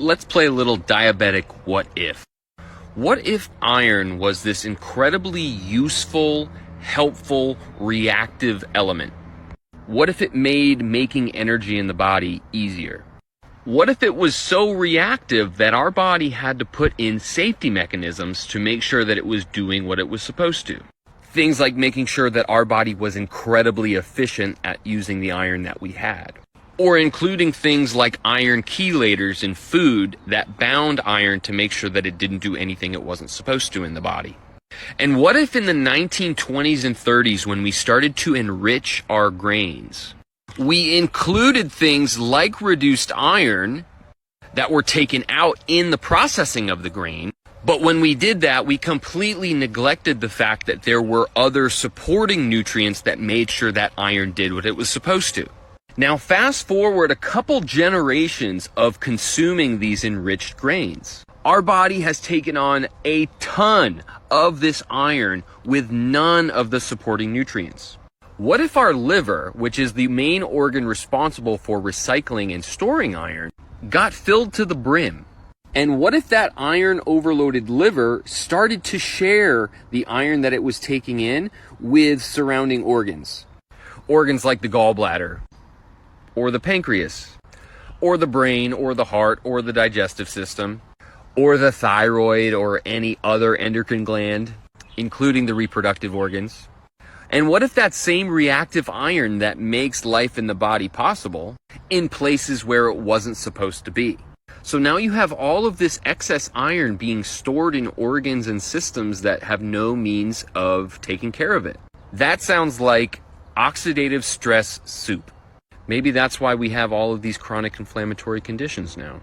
let's play a little diabetic what if. What if iron was this incredibly useful, helpful, reactive element? What if it made making energy in the body easier? What if it was so reactive that our body had to put in safety mechanisms to make sure that it was doing what it was supposed to? Things like making sure that our body was incredibly efficient at using the iron that we had. Or including things like iron chelators in food that bound iron to make sure that it didn't do anything it wasn't supposed to in the body. And what if in the 1920s and 30s, when we started to enrich our grains, we included things like reduced iron that were taken out in the processing of the grain, but when we did that, we completely neglected the fact that there were other supporting nutrients that made sure that iron did what it was supposed to. Now fast forward a couple generations of consuming these enriched grains. Our body has taken on a ton of this iron with none of the supporting nutrients. What if our liver, which is the main organ responsible for recycling and storing iron, got filled to the brim? And what if that iron overloaded liver started to share the iron that it was taking in with surrounding organs? Organs like the gallbladder, or the pancreas, or the brain, or the heart, or the digestive system, or the thyroid, or any other endocrine gland, including the reproductive organs. And what if that same reactive iron that makes life in the body possible in places where it wasn't supposed to be? So now you have all of this excess iron being stored in organs and systems that have no means of taking care of it. That sounds like oxidative stress soup. Maybe that's why we have all of these chronic inflammatory conditions now.